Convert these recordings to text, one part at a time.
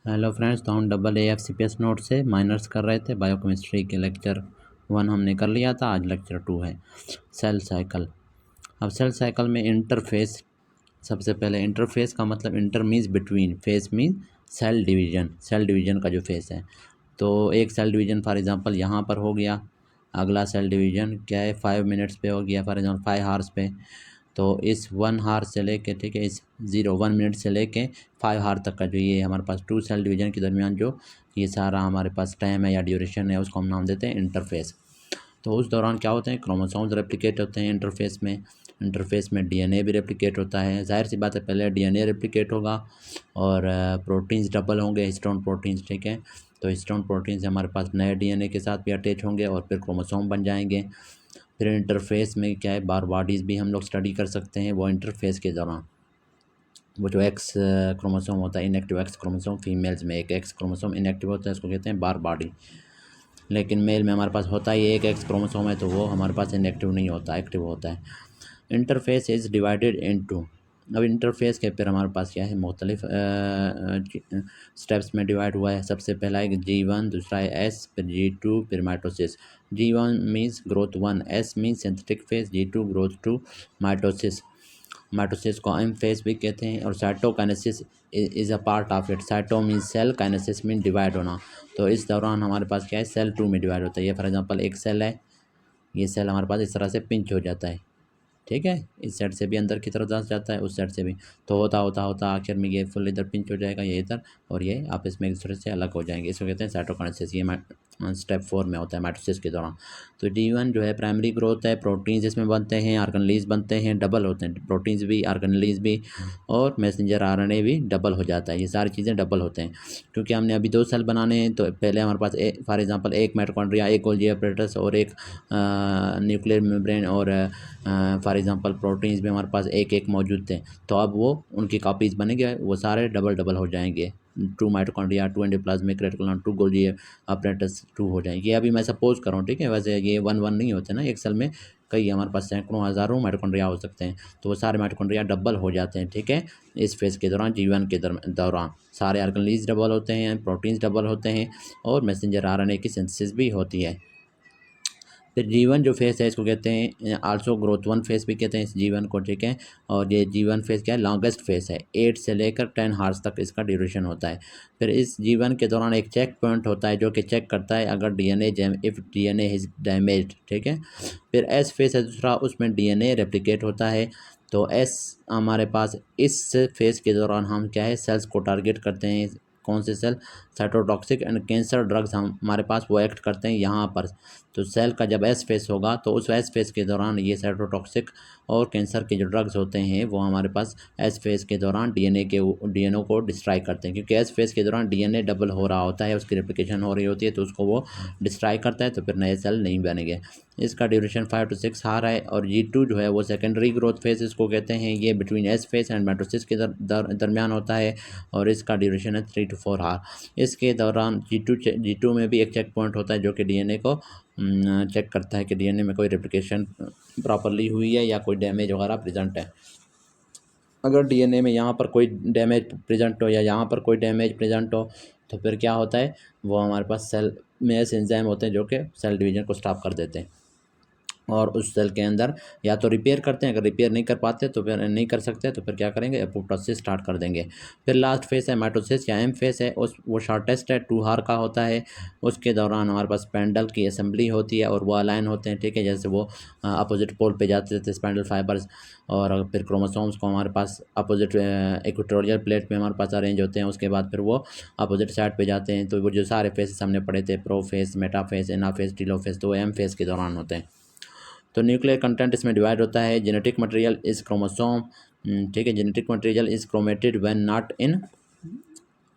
Hello friends, तो हम double AFCPS note से माइनर्स कर रहे थे। बायोकेमिस्ट्री के लेक्चर 1 हमने कर लिया था। आज लेक्चर 2 है सेल साइकिल। अब सेल साइकिल में इंटरफेस, सबसे पहले इंटरफेस का मतलब inter means between, phase means cell division. Cell division का जो फेस है, तो एक सेल डिवीजन फॉर एग्जांपल यहाँ पर हो गया। अगला सेल डिवीजन क्या है, 5 मिनट्स पे हो गया, फॉर एग्जांपल 5 हार्स पे। तो इस 1 हार से लेके, ठीक है, इस 1 मिनट से लेके 5 हार तक का जो ये हमारे पास 2 सेल डिवीजन के दरमियान जो ये सारा हमारे पास टाइम है या ड्यूरेशन है, उसको हम नाम देते हैं इंटरफेस। तो उस दौरान क्या होते हैं, क्रोमोसोम्स रेप्लिकेट होते हैं इंटरफेस में। इंटरफेस में DNA भी रेप्लिकेट होता है। जाहिर सी बात है, पहले DNA रेप्लिकेट होगा और प्रोटीन्स डबल होंगे, हिस्टोन प्रोटीन्स, ठीक है। तो हिस्टोन प्रोटीन्स हमारे पास नए DNA के साथ भी अटैच होंगे और फिर क्रोमोसोम बन जाएंगे। फिर इंटरफेस में क्या है, बार बॉडीज़ भी हम लोग स्टडी कर सकते हैं। वो इंटरफेस के दौरान वो जो एक्स क्रोमोसोम होता है, इनएक्टिव एक्स क्रोमोसोम, फीमेल्स में एक एक्स क्रोमोसोम इनएक्टिव होता है, उसको कहते हैं बार बॉडी। लेकिन मेल में हमारे पास होता ही एक एक्स क्रोमोसोम है, तो वो हमारे पास इनएक्टिव नहीं होता, एक्टिव होता है। Interface is divided into. अब इंटरफेस के फिर हमारे पास क्या है, मुख्तलिफ स्टेप्स में डिवाइड हुआ है। सबसे पहला है G1, दूसरा है S, फिर G2, फिर mitosis. G1 means growth 1, S means synthetic phase, G2 growth 2, mitosis. Mitosis को एम फेज भी कहते हैं। और cytokinesis is a part of it. Cyto means cell, kinesis mean divide होना। तो इस दौरान हमारे पास क्या है, सेल 2 में डिवाइड होता है। ये फॉर एग्जांपल एक सेल है, ये सेल हमारे पास इस तरह से पिंच हो जाता है, ठीक है। इस साइड से भी अंदर की तरफ धंस जाता है, उस साइड से भी। तो होता होता होता आखिर में ये फुल इधर पिंच हो जाएगा, ये इधर, और ये आपस में एक दूसरे से अलग हो जाएंगे। इसको कहते हैं साइटोकाइनेसिस। ये स्टेप 4 में होता है, माइटोसिस के दौरान। तो D1 जो है प्राइमरी ग्रोथ है, प्रोटीन्स इसमें बनते हैं, ऑर्गेनेल्स बनते हैं, डबल होते हैं, प्रोटीन्स भी, ऑर्गेनेल्स भी, और मैसेंजर RNA भी डबल हो जाता है। ये सारी चीज़ें डबल होते हैं क्योंकि हमने अभी 2 सेल बनाने हैं। तो पहले हमारे पास फॉर एग्जांपल एक माइटोकॉन्ड्रिया, एक गोल्गी apparatus और एक न्यूक्लियर मेम्ब्रेन, और फॉर एग्जांपल प्रोटीन्स भी हमारे पास एक एक मौजूद थे। तो अब वो उनकी कॉपीज़ बनेंगे, वो सारे डबल डबल हो जाएंगे। 2 mitochondria, 2 endoplasmic reticulum, 2 Golgi apparatus 2 हो जाएंगे। ये अभी मैं सपोज कर रहा हूँ, ठीक है। वैसे ये 1 नहीं होते ना, एक सेल में कई हमारे पास सैकड़ों हज़ारों माइटोकॉन्ड्रिया हो सकते हैं। तो वो सारे माइटोकॉन्ड्रिया डबल हो जाते हैं, ठीक है। इस फेज़ के दौरान, G1 के दौरान सारे ऑर्गेनेल्स डबल होते हैं, प्रोटीन्स डबल होते हैं, और मैसेंजर RNA की सिंथेसिस भी होती है। फिर G1 जो फेस है, इसको कहते हैं आल्सो ग्रोथ 1 फेस भी कहते हैं इस G1 को, ठीक है। और ये G1 फेस क्या है, लॉन्गेस्ट फेस है, 8 से लेकर 10 हार्स तक इसका ड्यूरेशन होता है। फिर इस G1 के दौरान एक चेक पॉइंट होता है जो कि चेक करता है अगर इफ़ DNA इज डैमेज्ड, ठीक है। फिर S फेस है दूसरा, उसमें DNA रेप्लिकेट होता है। तो S हमारे पास इस फेस के दौरान हम क्या है, सेल्स को टारगेट करते हैं। कौन से cell, cytotoxic and cancer drugs हमारे पास वो एक्ट करते हैं यहाँ पर। तो सेल का जब एस फेस होगा, तो उस एस फेस के दौरान ये साइटोटॉक्सिक और कैंसर के जो ड्रग्स होते हैं वो हमारे पास एस फेस के दौरान डीएनए को डिस्ट्रॉय करते हैं। क्योंकि एस फेस के दौरान डीएनए डबल हो रहा होता है, उसकी रेप्लिकेशन हो रही होती है, तो उसको वो डिस्ट्रॉय करता है, तो फिर नए सेल नहीं बनेंगे। इसका ड्यूरेशन 5 to 6 हार है। और G2 जो है वो सेकेंडरी ग्रोथ फेज इसको कहते हैं। ये between S phase and mitosis के दरमियान होता है, और इसका ड्यूरेशन है 3 to 4 हार। इसके दौरान G2 में भी एक चेक पॉइंट होता है जो कि डीएनए को चेक करता है कि डीएनए में कोई रेप्लिकेशन प्रॉपरली हुई है या कोई डैमेज वगैरह प्रेजेंट है। अगर डीएनए में यहाँ पर कोई डैमेज प्रेजेंट हो या यहाँ पर कोई डैमेज प्रेजेंट हो, तो फिर क्या होता है, वो हमारे पास सेल में ऐसे एंजाइम होते हैं जो कि सेल डिवीजन को स्टॉप कर देते हैं, और उस सेल के अंदर या तो रिपेयर करते हैं। अगर रिपेयर नहीं कर पाते तो फिर नहीं कर सकते, तो फिर क्या करेंगे, एपोप्टोसिस स्टार्ट कर देंगे। फिर लास्ट फेस है माइटोसिस या एम फेस है, उस वो शॉर्टेस्ट है, 2 हार का होता है। उसके दौरान हमारे पास स्पेंडल की असेंबली होती है और वो अलाइन होते हैं, ठीक है। जैसे वो अपोजिट पोल पे जाते थे स्पेंडल फाइबर्स, और फिर क्रोमोसोम्स को हमारे पास अपोजिट इक्वेटोरियल प्लेट में हमारे पास अरेंज होते हैं। उसके बाद फिर वो अपोजिट साइड पे जाते हैं। तो वो जो सारे फेसेस हमने पढ़े थे, प्रो फेस, मेटा फेस, एना फेस, टीलो फेस, तो वो एम फेस के दौरान होते हैं। तो न्यूक्लियर कंटेंट इसमें डिवाइड होता है। जेनेटिक मटेरियल इज क्रोमोसोम, ठीक है। Genetic material is chromatin when not in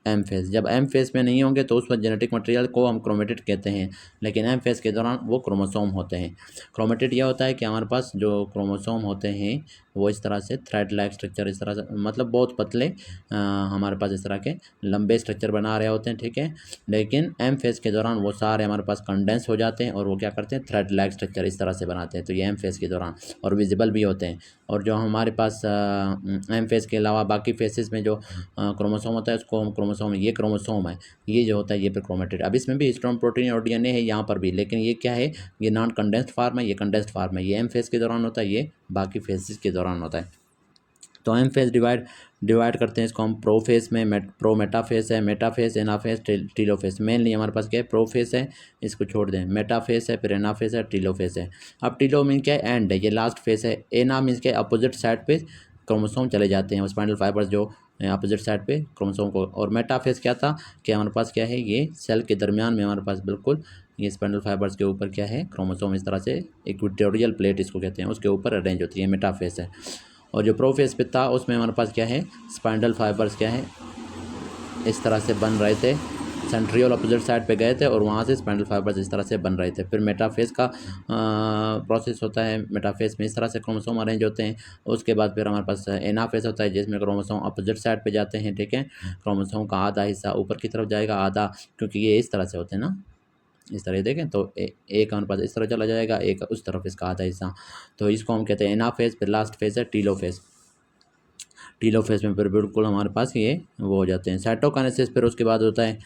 M phase. जब एम फेस में नहीं होंगे तो उस वक्त जेनेटिक मटेरियल को हम क्रोमेटेड कहते हैं, लेकिन एम फेस के दौरान वो क्रोमोसोम होते हैं। क्रोमेटेड यह होता है कि हमारे पास जो क्रोमोसोम होते हैं वो इस तरह से थ्रेड लाइक स्ट्रक्चर, इस तरह से, मतलब बहुत पतले हमारे पास इस तरह के लंबे स्ट्रक्चर बना रहे होते हैं, ठीक है। लेकिन एम फेस के दौरान वो सारे हमारे पास कंडेंस हो जाते हैं और वो क्या करते हैं, थ्रेड लाइक स्ट्रक्चर इस तरह से बनाते हैं। तो ये एम फेस के दौरान, और विजिबल भी होते हैं। और जो हमारे पास एम फेस के अलावा बाकी फेसेस में जो क्रोमोसोम होता है उसको हम क्रोमोसोम क्रोमोसोम है, ये क्रोमोसोम है, ये जो होता है ये फिर क्रोमेटिड। अब इसमें भी हिस्टोन प्रोटीन और डीएनए है यहाँ पर भी, लेकिन ये क्या है, ये नॉन कंडेंस्ड फार्म है, ये कंडेंस्ड फार्म है। ये एम फेज के दौरान होता है, ये बाकी फेजेस के दौरान होता है। तो एम फेज डिवाइड करते हैं इसको हम प्रोफेज में, मेटाफेज है, मेटाफेज, एनाफेज, टीलोफेज। मेनली हमारे पास क्या है, प्रोफेज है, इसको छोड़ दें, मेटाफेज है, फिर एनाफेज है, टीलोफेज है। अब टीलो मीन क्या है, एंड है, ये लास्ट फेज है। एना मीन्स क्या है, अपोजिट साइड पे क्रोमोसोम चले जाते हैं, स्पाइनल फाइबर्स जो अपोजिट साइड पे क्रोमोसोम को। और मेटाफेज क्या था कि हमारे पास क्या है, ये सेल के दरमियान में हमारे पास बिल्कुल ये स्पाइनल फाइबर्स के ऊपर क्या है, क्रोमोसोम इस तरह से इक्वेटोरियल प्लेट इसको कहते हैं, उसके ऊपर अरेंज होती है, मेटाफेज है। और जो प्रोफेज पे था उसमें हमारे पास क्या है, स्पाइनल फाइबर्स क्या है, इस तरह से बन रहे थे, सेंट्रियोल अपोजिट साइड पे गए थे और वहाँ से स्पाइनल फाइबर्स इस तरह से बन रहे थे। फिर मेटाफेज का प्रोसेस होता है, मेटाफेज में इस तरह से क्रोमोसोम अरेंज होते हैं। उसके बाद फिर हमारे पास एनाफेज होता है, जिसमें क्रोमोसोम अपोजिट साइड पे जाते हैं, ठीक है। क्रोमोसोम का आधा हिस्सा ऊपर की तरफ जाएगा, आधा, क्योंकि ये इस तरह से होते हैं ना, इस तरह देखें तो एक हमारे पास इस तरह चला जाएगा, एक उस तरफ इसका आधा हिस्सा, तो इसको हम कहते हैं एनाफेज। फिर लास्ट फेज है टीलोफेज। टीलोफेज में फिर बिल्कुल हमारे पास ये वो हो जाते हैं साइटोकाइनेसिस। फिर उसके बाद होता है,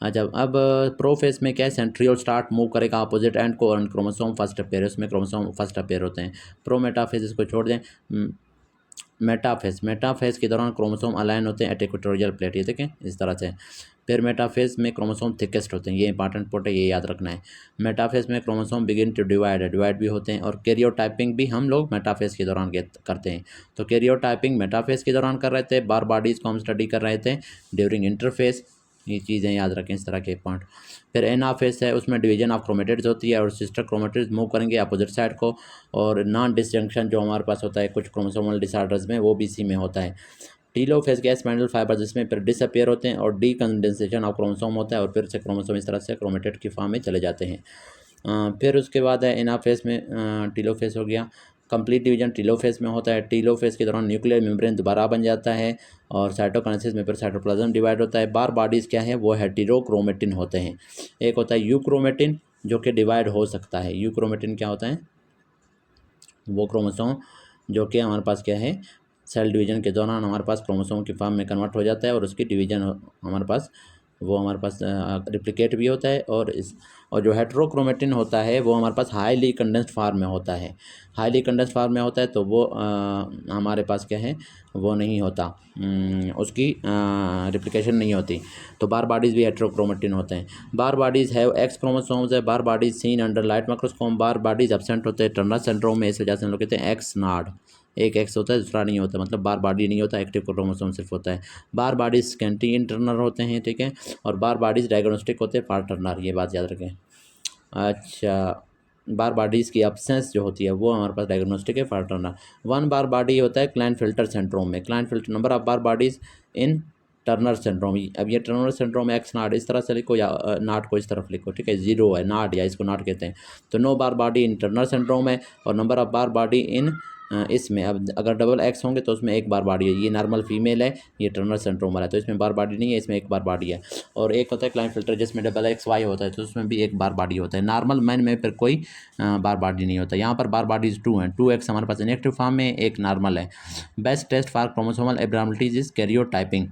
अच्छा अब प्रोफेज में क्या है, सेंट्रियोल स्टार्ट मूव करेगा अपोजिट एंड को, और क्रोमोसोम फर्स्ट अपेयर, उसमें क्रोमोसोम फर्स्ट अपेयर होते हैं। प्रोमेटाफेज इसको छोड़ दें। मेटाफेज के दौरान क्रोमोसोम अलाइन होते हैं एट इक्वेटोरियल प्लेट, ये देखें इस तरह से। फिर मेटाफेज में क्रोमोसोम थिकेस्ट होते हैं, ये इंपॉर्टेंट पॉइंट है, ये याद रखना है। मेटाफेज में क्रोमोसोम बिगिन टू डिवाइड भी होते हैं, और कैरियोटाइपिंग भी हम लोग मेटाफेज के दौरान करते हैं। तो कैरियोटाइपिंग मेटाफेज के दौरान कर रहे थे, बार बॉडीज़ को हम स्टडी कर रहे थे ड्यूरिंग इंटरफेस, ये चीज़ें याद रखें, इस तरह के पॉइंट। फिर एनाफेज है, उसमें डिवीजन ऑफ क्रोमेटिड्स होती है और सिस्टर क्रोमेटिड्स मूव करेंगे अपोजिट साइड को। और नॉन डिसजंक्शन जो हमारे पास होता है कुछ क्रोमोसोमल डिसऑर्डर्स में, वो भी इसी में होता है। टीलोफेज गैस स्पाइनल फाइबर, जिसमें फिर डिसअपेयर होते हैं और डीकंडेंसेशन ऑफ क्रोमोसोम होता है, और फिर से क्रोमोसोम इस तरह से क्रोमेटेड की फॉर्म में चले जाते हैं। फिर उसके बाद है एनाफेज में, टीलोफेज हो गया। कंप्लीट डिवीजन टीलोफेज में होता है। टीलोफेज के दौरान न्यूक्लियर मेम्ब्रेन दोबारा बन जाता है, और साइटोकाइनेसिस में फिर साइटोप्लाज्म डिवाइड होता है। बार बॉडीज़ क्या है, वो हेटेरोक्रोमेटिन होते हैं। एक होता है यूक्रोमेटिन जो कि डिवाइड हो सकता है। यूक्रोमेटिन क्या होता है, वो क्रोमोसोम जो कि हमारे पास क्या है, सेल डिवीजन के दौरान हमारे पास क्रोमोसोम की फॉर्म में कन्वर्ट हो जाता है, और उसकी डिवीजन हमारे पास रिप्लिकेट भी होता है। और जो हेटेरोक्रोमेटिन होता है वो हमारे पास हाईली कंडेंस्ड फॉर्म में होता है। हाईली कंडेंस्ड फॉर्म में होता है तो वो हमारे पास क्या है, वो नहीं होता, उसकी रिप्लिकेशन नहीं होती। तो बार बॉडीज़ भी हेटेरोक्रोमेटिन होते हैं। बार बॉडीज़ है एक्स क्रोमोसोम्स है, Barr bodies seen under light microscope. Barr bodies absent होते हैं टर्नर सिंड्रोम में, इस वजह से हम लोग कहते हैं एक्स नॉड, एक एक्स होता है दूसरा नहीं होता, मतलब बार बॉडी नहीं होता, एक्टिव क्रोमोसोम सिर्फ होता है। बार बॉडीज स्कैंटी इंटरनर होते हैं, ठीक है। और बार बॉडीज डायग्नोस्टिक होते हैं पार्टनर, ये बात याद रखें। अच्छा, बार बॉडीज़ की एब्सेंस जो होती है वो हमारे पास डायग्नोस्टिक है पार्टनर। वन बार बॉडी होता है क्लाइनफिल्टर सिंड्रोम में। Klinefelter number of Barr bodies in Turner syndrome. अब ये टर्नर सिंड्रोम एक्स नाट इस तरह से लिखो, या नाट को इस तरफ लिखो, ठीक है। जीरो है नाट, या इसको नाट कहते हैं। तो no Barr body in Turner syndrome है, और number of Barr body in इसमें, अब अगर डबल एक्स होंगे तो उसमें एक बार बॉडी है। ये नॉर्मल फीमेल है, ये टर्नर सिंड्रोम वाला है, तो इसमें बार बॉडी नहीं है, इसमें एक बार बॉडी है। और एक होता है क्लाइनफिल्टर जिसमें डबल एक्स वाई होता है, तो उसमें भी एक बार बॉडी होता है। नॉर्मल मैन में फिर कोई बार बॉडी नहीं होता। यहाँ पर बार बॉडीज टू हैं, टू एक्स हमारे पास इनएक्टिव फॉर्म में, एक नॉर्मल है। Best test for chromosomal abnormalities is karyotyping,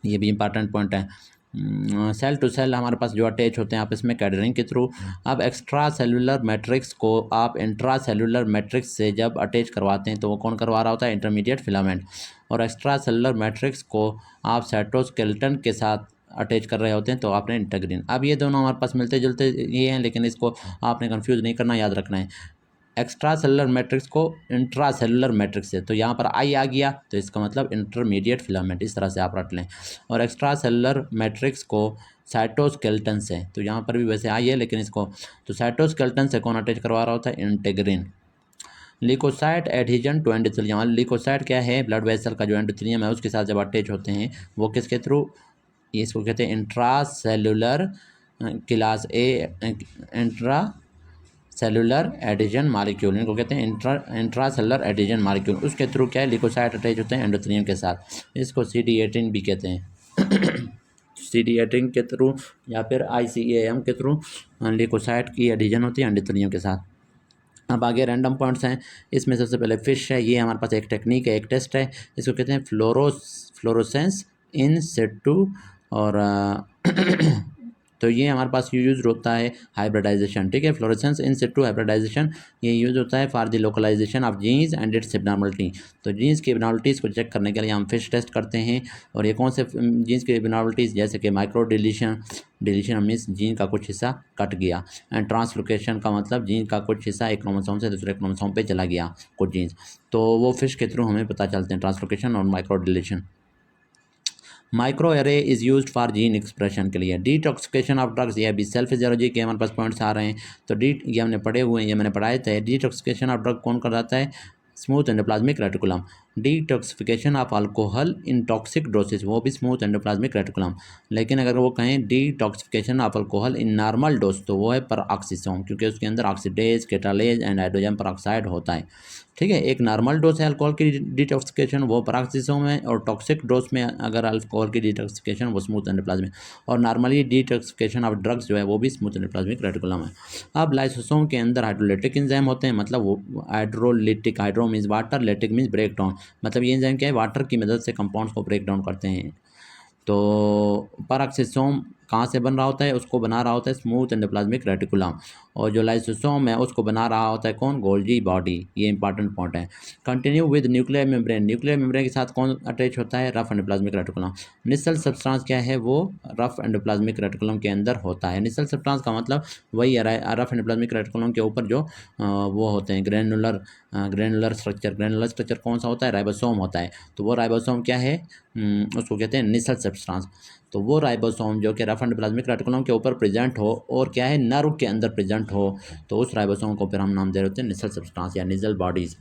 ये भी इंपॉर्टेंट पॉइंट है। सेल टू सेल हमारे पास जो अटैच होते हैं आपस में कैडरिंग के थ्रू। अब एक्स्ट्रा सेलुलर मैट्रिक्स को आप इंट्रा सेलुलर मैट्रिक्स से जब अटैच करवाते हैं तो वो कौन करवा रहा होता है, इंटरमीडिएट फिलामेंट। और एक्स्ट्रा सेलुलर मैट्रिक्स को आप साइटोस्केलेटन के साथ अटैच कर रहे होते हैं तो आपने इंटीग्रिन। अब ये दोनों हमारे पास मिलते जुलते ये हैं, लेकिन इसको आपने कंफ्यूज नहीं करना, याद रखना है। एक्स्ट्रा सेलुलर मैट्रिक्स को इंट्रा सेलुलर मैट्रिक्स से, तो यहाँ पर आई आ गया तो इसका मतलब इंटरमीडिएट फिलामेंट, इस तरह से आप रट लें। और एक्स्ट्रा सेलुलर मैट्रिक्स को साइटोस्केलेटन से, तो यहाँ पर भी वैसे आई है लेकिन इसको, तो साइटोस्केलेटन से कौन अटैच करवा रहा होता है, integrin. Leukocyte adhesion to endothelium. Leukocyte क्या है, ब्लड वेसल का जो एंडोथेलियम है उसके साथ जब अटैच होते हैं वो किसके थ्रू, इसको कहते हैं intracellular class A intracellular adhesion molecule, इनको कहते हैं इंट्रा सेलुलर एडिजन मालिक्यूल। उसके थ्रू क्या है, लिकोसाइट अटैच होते हैं एंडोथेलियम के साथ, इसको CD18 भी कहते हैं। CD18 के थ्रू या फिर ICAM के थ्रू लिकोसाइट की एडिजन होती है एंडोथेलियम के साथ। अब आगे रैंडम पॉइंट्स हैं, इसमें सबसे पहले फिश है। ये हमारे पास एक टेक्निक है, एक टेस्ट है, इसको कहते हैं फ्लोरोसेंस इन सिटू और तो ये हमारे पास यूज होता है हाइब्रिडाइजेशन, ठीक है। फ्लोरेसेंस इन सिटू हाइब्रिडाइजेशन ये यूज होता है for the localisation of genes and its abnormality. तो जीन्स की एबनॉर्मलिटीज़ को चेक करने के लिए हम फिश टेस्ट करते हैं। और ये कौन से जीन्स की एबनॉर्मलिटीज़, जैसे कि micro deletion, deletion means gene का कुछ हिस्सा कट गया, एंड ट्रांसलोकेशन का मतलब जीन का कुछ हिस्सा एक क्रोमोसोम से दूसरे क्रोमोसोम पे चला गया कुछ जीन्स, तो वो फिश के थ्रू हमें पता चलते हैं, ट्रांसलोकेशन और micro deletion. Micro array is used for gene expression के लिए। डिटॉक्सिफिकेशन ऑफ ड्रग्स, ये भी सेल्फ फिजियोलॉजी के हमारे पास पॉइंट्स आ रहे हैं। तो ये हमने पढ़े हुए हैं, ये मैंने पढ़ाए थे। डिटॉक्सिफिकेशन ऑफ ड्रग कौन कराता है? Smooth endoplasmic reticulum. Detoxification of alcohol in toxic dosage, वो भी स्मूथ एंडोप्लाज्मिक रेटिकुलम। लेकिन अगर वो कहें detoxification of alcohol in normal dose, तो वो है परऑक्सीसोम, क्योंकि उसके अंदर ऑक्सीडेज, केटालेज एंड हाइड्रोजन परऑक्साइड होता है, ठीक है। एक नॉर्मल डोज है अल्कोहल की डिटॉक्सिफिकेशन, वो परऑक्सीसोम है, और टॉक्सिक डोज में अगर अल्कोहल की डिटॉक्सिफिकेशन वो स्मूथ एंडोप्लाज्मिक, और नॉर्मली डिटॉक्सिफिकेशन ऑफ ड्रग्स जो है वो भी स्मूथ एंडोप्लाज्मिक रेटिकुलम है। अब लाइसोसोम के अंदर हाइड्रोलिटिक एंजाइम होते हैं, मतलब वो hydrolytic, hydro means water, lytic means break down, मतलब ये एंजाइम क्या है? वाटर की मदद से कंपाउंड्स को ब्रेक डाउन करते हैं। तो परऑक्सीसोम कहाँ से बन रहा होता है? उसको बना रहा होता है स्मूथ एंडोप्लाज्मिक रेटिकुलम, और जो लाइसोसोम है उसको बना रहा होता है कौन? Golgi body. ये इंपॉर्टेंट पॉइंट है। Continue with nuclear membrane, nuclear membrane के साथ कौन अटैच होता है? Rough endoplasmic reticulum. Nissl substance क्या है? वो रफ एंडोप्लाज्मिक रेटिकुलम के अंदर होता है। निसल सब्सटेंस का मतलब वही रफ एंडोप्लाज्मिक रेटिकुलम के ऊपर जो वो होते हैं ग्रेनुलर स्ट्रक्चर। ग्रेनुलर स्ट्रक्चर कौन सा होता है? राइबोसोम होता है। तो वो राइबोसोम क्या है? उसको कहते हैं निसल सब्सटेंस। तो वो राइबोसोम जो कि रफ एंडोप्लाज्मिक रेटिकुलम के ऊपर प्रेजेंट हो और क्या है? नर्व के अंदर प्रेजेंट हो, तो उस राइबोसोम को फिर हम नाम दे रहे होते हैं निसल सब्सटेंस या निसल बॉडीज।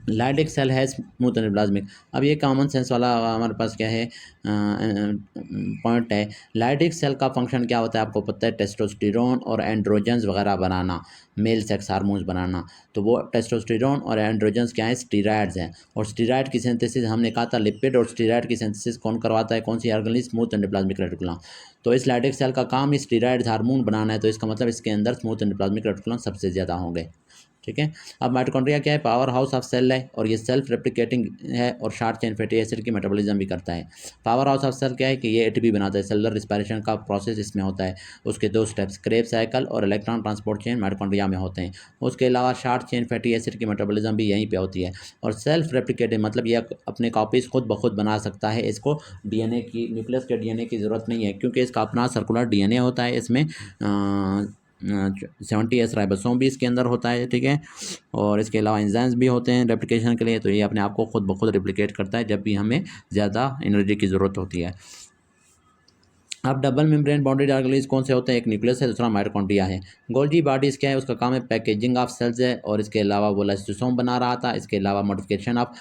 लाइडिक सेल है स्मूथ एंडोप्लाज्मिक। अब ये कॉमन सेंस वाला हमारे पास क्या है पॉइंट है। लाइडिक सेल का फंक्शन क्या होता है? आपको पता है, टेस्टोस्टेरोन और एंड्रोजन्स वगैरह बनाना, मेल सेक्स हार्मोन्स बनाना। तो वो टेस्टोस्टेरोन और एंड्रोजन्स क्या है? स्टीरॉयड्स हैं। और स्टीरॉयड की सिंथेसिस हमने कहा था लिपिड, और स्टीरॉयड की सिंथेसिस कौन करवाता है? कौन sea organism? Smooth endoplasmic reticulum. तो इस लाइडिक सेल का काम ही स्टीरॉयड हार्मोन बनाना है, तो इसका मतलब इसके अंदर स्मूथ एंडोप्लाज्मिक रेटिकुलम सबसे ज़्यादा होंगे, ठीक है। अब माइटोकॉन्ड्रिया क्या है? पावर हाउस ऑफ सेल है, और ये सेल्फ रेप्लिकेटिंग है, और शॉर्ट चेन फैटी एसिड की मेटाबॉलिज्म भी करता है। पावर हाउस ऑफ सेल क्या है? कि ये एटीपी बनाता है, सेलुलर रिस्पायरेशन का प्रोसेस इसमें होता है। उसके दो स्टेप्स, क्रेब साइकिल और इलेक्ट्रॉन ट्रांसपोर्ट चेन, माइटोकॉन्ड्रिया में होते हैं। उसके अलावा शॉर्ट चेन फैटी एसिड की मेटाबॉलिज्म भी यहीं पे होती है। और सेल्फ रेप्लिकेटिंग मतलब ये अपने कॉपीज़ खुद ब खुद बना सकता है। इसको डीएनए की, न्यूक्लियस के डीएनए की ज़रूरत नहीं है, क्योंकि इसका अपना सर्कुलर डीएनए होता है। इसमें 70S राइबोसोम भी इसके अंदर होता है, ठीक है। और इसके अलावा एंजाइम्स भी होते हैं रेप्लिकेशन के लिए, तो ये अपने आप को खुद ब खुद रेप्लिकेट करता है जब भी हमें ज़्यादा एनर्जी की ज़रूरत होती है। अब डबल मेम्ब्रेन बाउंड्री ऑर्गेनेल्स कौन से होते हैं? एक न्यूक्लियस है, दूसरा माइटोकॉन्ड्रिया है। गोल्गी बॉडीज़ क्या है? उसका काम है पैकेजिंग ऑफ सेल्स है, और इसके अलावा वो लाइसोसोम बना रहा था। इसके अलावा modification of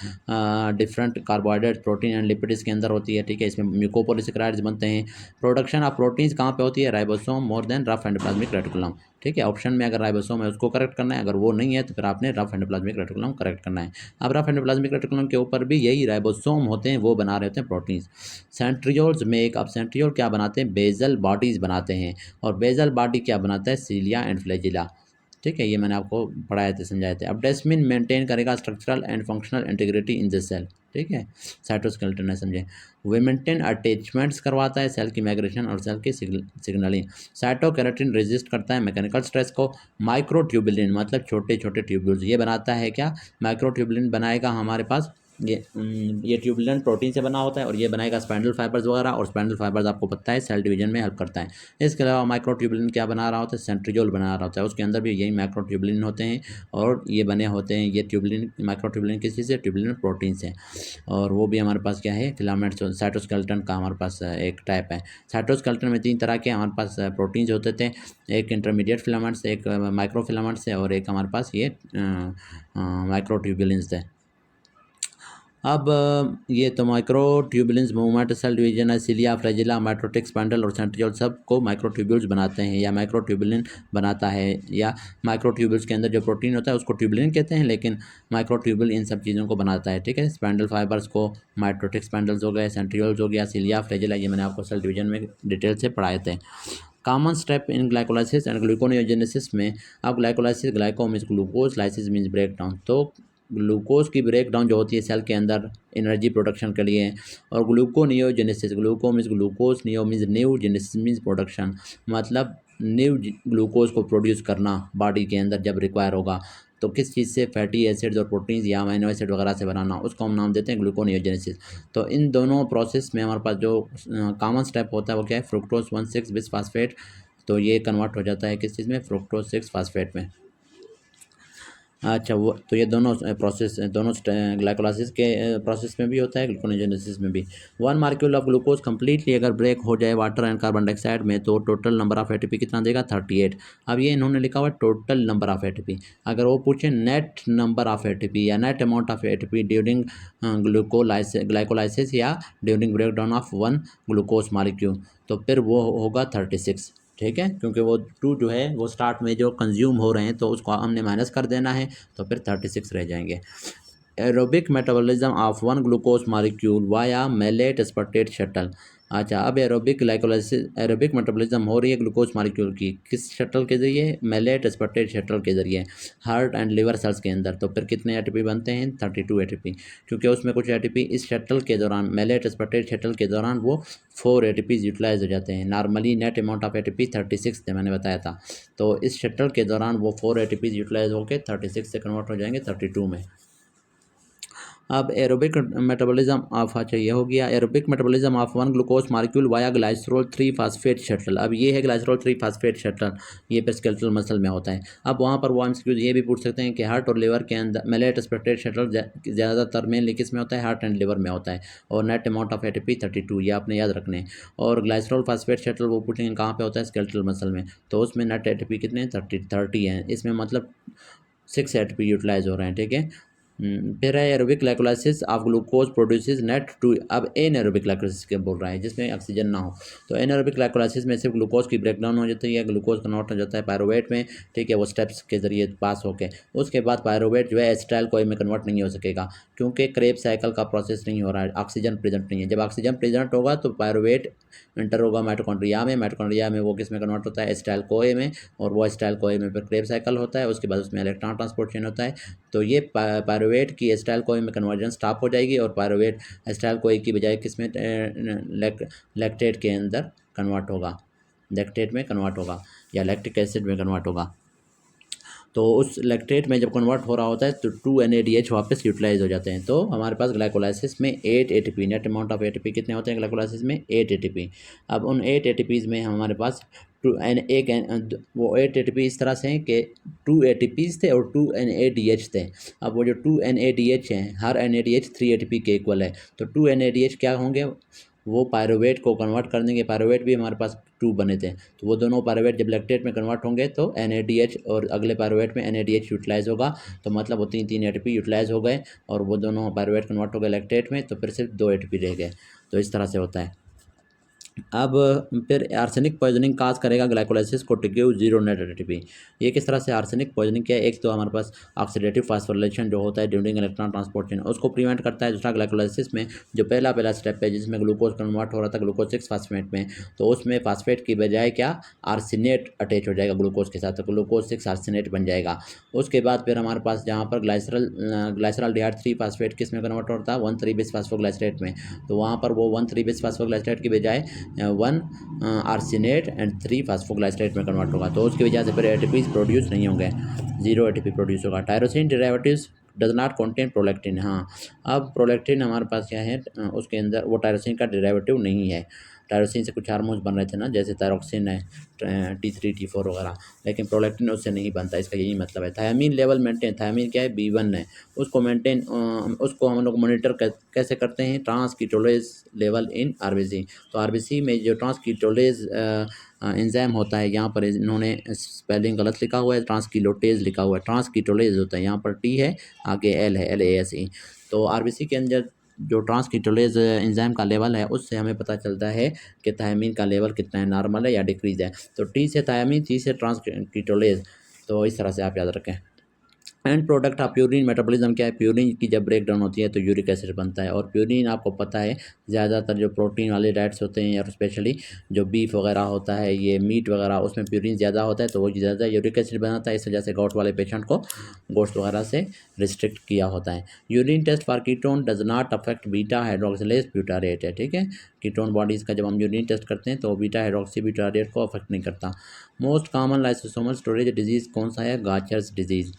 different carbohydrate, protein and lipid इसके अंदर होती है, ठीक है। इसमें म्यूकोपॉलीसेकेराइड्स बनते हैं। प्रोडक्शन ऑफ प्रोटीन्स कहाँ पे होती है? Ribosome more than rough endoplasmic reticulum, ठीक है। ऑप्शन में अगर राइबोसोम है उसको करेक्ट करना है, अगर वो नहीं है तो फिर आपने रफ एंडोप्लाज्मिक रेटिकुलम करेक्ट करना है। अब रफ एंडोप्लाज्मिक रेटिकुलम के ऊपर भी यही राइबोसोम होते हैं, वो बना रहे होते हैं प्रोटीन्स। सेंट्रियोल्स में एक, अब सेंट्रियोल क्या बनाते हैं? बेजल बॉडीज़ बनाते हैं। और बेजल बॉडी क्या बनाता है? सीलिया एंड फ्लैजिला, ठीक है। ये मैंने आपको पढ़ाए थे, समझाए थे। अब डेस्मिन मेंटेन करेगा structural and functional integrity in the cell, ठीक है। साइटोस्केलेटन है, समझे। वे मेंटेन अटैचमेंट्स करवाता है, सेल की माइग्रेशन और सेल की सिग्नलिंग। साइटोकेराटिन रेजिस्ट करता है मैकेनिकल स्ट्रेस को। माइक्रोट्यूबुलिन मतलब छोटे छोटे ट्यूब्यूल्स, ये बनाता है क्या? माइक्रोट्यूबुलिन बनाएगा हमारे पास ये ट्यूबुलिन प्रोटीन से बना होता है, और ये बनाएगा स्पाइंडल फाइबर्स वगैरह, और स्पाइंडल फाइबर्स आपको पता है सेल डिवीजन में हेल्प करता है। इसके अलावा माइक्रोट्यूबुलिन क्या बना रहा होता है? सेंट्रियोल बना रहा होता है, उसके अंदर भी यही माइक्रोट्यूबुलिन होते हैं, और ये बने होते हैं। ये ट्यूबुलिन, माइक्रोट्यूबुलिन किस चीज़ से? ट्यूबुलिन प्रोटीन से। और वो भी हमारे पास क्या है? फिलामेंट्स। साइटोस्केलेटन का हमारे पास एक टाइप है। साइटोस्केलेटन में 3 तरह के हमारे पास प्रोटीन्स होते थे, एक इंटरमीडिएट फिलामेंट्स, एक माइक्रो फिलामेंट्स है, और एक हमारे पास ये माइक्रोट्यूबुलिन्स है। अब ये तो माइक्रोट्यूबुलेंस मूवमेंट, सेल डिवीजन है, सिलिया, फ्लैजिला, माइटोटिक, स्पाइंडल और सेंट्रियोल सबको माइक्रोट्यूब्यूल्स बनाते हैं, या माइक्रोट्यूबुलिन बनाता है। या माइक्रोट्यूब्यूल्स के अंदर जो प्रोटीन होता है उसको ट्यूबुलिन कहते हैं, लेकिन माइक्रोट्यूबुल इन सब चीज़ों को बनाता है, ठीक है। स्पाइंडल फाइबर्स को माइटोटिक स्पाइंडल्स हो गए, सेंट्रियोल्स हो गया, सिलिया, फ्लैजिला, ये मैंने आपको सेल डिवीजन में डिटेल से पढ़ाए थे। Common step in glycolysis and gluconeogenesis में, अब glycolysis, glyco means glucose, lysis means break down. तो ग्लूकोज की ब्रेक डाउन जो होती है सेल के अंदर एनर्जी प्रोडक्शन के लिए। और gluconeogenesis, gluco means glucose, neo means new, genesis means production, मतलब न्यू ग्लूकोज को प्रोड्यूस करना बॉडी के अंदर जब रिक्वायर होगा। तो किस चीज़ से, फैटी एसिड्स और प्रोटीन्स या अमीनो एसिड वगैरह से बनाना, उसको हम नाम देते हैं ग्लूकोनियोजेनेसिस। तो इन दोनों प्रोसेस में हमारे पास जो कॉमन स्टेप होता है वो क्या है, फ्रुक्टोज 1,6 बिसफास्फेट। तो ये कन्वर्ट हो जाता है किस चीज़ में, फ्रुक्टोज 6 फास्फेट में। अच्छा, वो तो ये दोनों प्रोसेस, दोनों ग्लाइकोलाइसिस के प्रोसेस में भी होता है, ग्लूकोनेजेनेसिस में भी। वन मार्क्यूल ऑफ ग्लूकोज कम्प्लीटली अगर ब्रेक हो जाए वाटर एंड कार्बन डाइऑक्साइड में, तो टोटल नंबर ऑफ एटीपी कितना देगा, 38। अब ये इन्होंने लिखा हुआ टोटल नंबर ऑफ एटीपी। अगर वो पूछे नेट नंबर ऑफ एटीपी या net amount of ATP during glycolysis या during break down of one glucose molecule, तो फिर वो होगा 36। ठीक है, क्योंकि वो 2 जो है वो स्टार्ट में जो कंज्यूम हो रहे हैं तो उसको हमने माइनस कर देना है, तो फिर 36 रह जाएंगे। Aerobic metabolism of one glucose molecule via malate aspartate shuttle. अच्छा, अब एरोबिक ग्लाइकोलाइसिस, एरोबिक मेटाबॉलिज्म हो रही है ग्लूकोज मॉलिक्यूल की किस शटल के जरिए, मेलेट एस्पार्टेट शटल के जरिए हार्ट एंड लिवर सेल्स के अंदर। तो फिर कितने एटीपी बनते हैं, 32 एटीपी, क्योंकि उसमें कुछ एटीपी इस शटल के दौरान, मेलेट एस्पार्टेट शटल के दौरान वो 4 एटीपीज यूटिलाइज हो जाते हैं। Normally net amount of ATP 36 थे, मैंने बताया था। तो इस शटल के दौरान वो 4 एटीपीज यूटिलाइज होकर 36 से कन्वर्ट हो जाएंगे 32 में। अब एरोबिक मेटाबॉलिज्म ऑफ, अच्छा ये हो गया aerobic metabolism of one glucose molecule via glycerol 3 phosphate shuttle. अब ये है ग्लाइसरोल 3 फास्फेट शटल, ये पे स्केलेटल मसल में होता है। अब वहाँ पर वो एमसीक्यू ये भी पूछ सकते हैं कि हार्ट और लिवर के अंदर मेलेट एस्पार्टेट शटल ज़्यादातर मेनली किस में होता है, हार्ट एंड लिवर में होता है। और नेट अमाउंट ऑफ एटीपी 32, ये आपने याद रखने हैं। और ग्लाइसरोल फास्फेट शटल वो पूछेंगे कहाँ पे होता है, स्केलेटल मसल में, तो उसमें नेट एटीपी कितने हैं, 30 है। इसमें मतलब 6 एटीपी यूटिलाइज हो रहे हैं। ठीक है, फिर है aerobic glycolysis of glucose produces net two. अब एनएरोबिक ग्लाइकोलाइसिस के बोल रहा है जिसमें ऑक्सीजन ना हो। तो एनएरोबिक ग्लाइकोलाइसिस में सिर्फ ग्लूकोज की ब्रेकडाउन हो जाती है, ग्लूकोज कन्वर्ट हो जाता है पायरुवेट में। ठीक है, वो स्टेप्स के जरिए पास होके उसके बाद पायरुवेट जो है एसिटाइल कोई में कन्वर्ट नहीं हो सकेगा, क्योंकि क्रेब साइकिल का प्रोसेस नहीं हो रहा है, ऑक्सीजन प्रेजेंट नहीं है। जब ऑक्सीजन प्रेजेंट होगा तो पायरुवेट एंटर होगा माइटोकॉन्ड्रिया में, माइटोकॉन्ड्रिया में वो किस में कन्वर्ट होता है, एसिटाइल कोए में, और वो एसिटाइल कोए में फिर क्रेब साइकिल होता है। उसके बाद उसमें इलेक्ट्रॉन ट्रांसपोर्ट चेन होता है। तो ये पायरुवेट की एसिटाइल कोए में कन्वर्जन स्टॉप हो जाएगी और पायरुवेट एसिटाइल कोए की बजाय किस में, लैक्टेट के अंदर कन्वर्ट होगा, लैक्टेट में कन्वर्ट होगा या लैक्टिक एसिड में कन्वर्ट होगा। तो उस लैक्टेट में जब कन्वर्ट हो रहा होता है तो 2 NADH वापस यूटिलाइज हो जाते हैं। तो हमारे पास ग्लाइकोलाइसिस में 8 ATP, net amount of ATP कितने होते हैं ग्लाइकोलाइसिस में, 8 एटीपी। अब उन 8 एटीपीज़ में हमारे पास वो 8 एटीपी इस तरह से हैं कि 2 एटीपीज़ थे और 2 NADH थे। अब वो जो 2 NADH हैं, हर NADH 3 एटीपी के इक्वल है। तो 2 NADH क्या होंगे, वो पायरुवेट को कन्वर्ट कर देंगे। पायरुवेट भी हमारे पास 2 बने थे, तो वो दोनों पायरुवेट जब लैक्टेट में कन्वर्ट होंगे तो NADH और अगले पायरुवेट में NADH यूटिलाइज होगा। तो मतलब वो 3 एटीपी यूटिलाइज हो गए और वो दोनों पायरुवेट कन्वर्ट हो गए लैक्टेट में, तो फिर सिर्फ 2 एटीपी रह गए। तो इस तरह से होता है। अब फिर आर्सेनिक पॉइजनिंग काज करेगा ग्लाइकोलाइसिस को टू गिव 0 नेट एटीपी। ये किस तरह से आर्सेनिक पॉइजनिंग क्या है, एक तो हमारे पास ऑक्सीडेटिव फास्फोरिलेशन जो होता है ड्यूरिंग इलेक्ट्रॉन ट्रांसपोर्ट चेन, उसको प्रिवेंट करता है। दूसरा ग्लाइकोलाइसिस में जो पहला स्टेप है जिसमें ग्लूकोज कन्वर्ट हो रहा था ग्लूकोज 6 फास्फेट में, तो उसमें फास्फेट की बजाय क्या, आर्सेनेट अटैच हो जाएगा ग्लूकोज के साथ, तो ग्लूकोज 6 आर्सेनेट बन जाएगा। उसके बाद फिर हमारे पास जहाँ पर ग्लाइसरॉल्डिहाइड 3 फास्फेट किस में कन्वर्ट होता है, 1,3 बिस फास्फोग्लाइसरेट में, तो वहाँ पर वो 1,3 बिस फास्फोग्लाइसरेट की बजाय 1 आर्सेनेट एंड 3 फास्फोग्लाइसरेट में कन्वर्ट होगा। तो उसकी वजह से फिर एटीपीज प्रोड्यूस नहीं होंगे, 0 एटीपी प्रोड्यूस होगा। Tyrosine derivatives does not contain prolactin. हाँ, अब प्रोलैक्टिन हमारे पास क्या है, उसके अंदर वो टायरोसिन का डेरिवेटिव नहीं है। टायरोसिन से कुछ हार्मोन्स बन रहे थे ना, जैसे थायरोक्सिन है, T3 T4 वगैरह, लेकिन प्रोलैक्टिन उससे नहीं बनता। इसका यही मतलब है। थायमीन लेवल मेंटेन, थायमीन क्या है, B1 है, उसको मेंटेन, उसको हम लोग मॉनिटर कैसे करते हैं, ट्रांसकीटोलेज लेवल इन आरबीसी। तो आरबीसी में जो ट्रांसकीटोलेज एंजाइम होता है, यहाँ पर इन्होंने स्पेलिंग गलत लिखा हुआ है, ट्रांसकीटोलेज लिखा हुआ है, ट्रांसकीटोलेज होता है, यहाँ पर T है, आगे L है, LASE। तो आरबीसी के अंदर जो ट्रांसकीटोलेज एंजाइम का लेवल है उससे हमें पता चलता है कि थायमीन का लेवल कितना है, नॉर्मल है या डिक्रीज है। तो T से थायमीन, T से ट्रांसकीटोलेज, तो इस तरह से आप याद रखें। And product of purine metabolism क्या है, प्यूरिन की जब ब्रेक डाउन होती है तो यूरिक एसिड बनता है। और प्यूरिन आपको पता है ज़्यादातर जो प्रोटीन वाले डाइट्स होते हैं और स्पेशली जो बीफ वगैरह होता है, ये मीट वगैरह, उसमें प्यूरिन ज़्यादा होता है तो वो ज़्यादा यूरिक एसिड बनाता है। इस वजह से गोट वाले पेशेंट को गोश्त वगैरह से रिस्ट्रिक्ट किया होता है। Urine test for ketone does not affect beta hydroxy butyrate है, ठीक है। कीटोन बॉडीज़ का जब हम यूरिन टेस्ट करते हैं तो बीटा हाइड्रोक्सी ब्यूटारेट को अफेक्ट नहीं करता। Most common lysosomal storage disease कौन सा है, गाचर्स डिजीज़।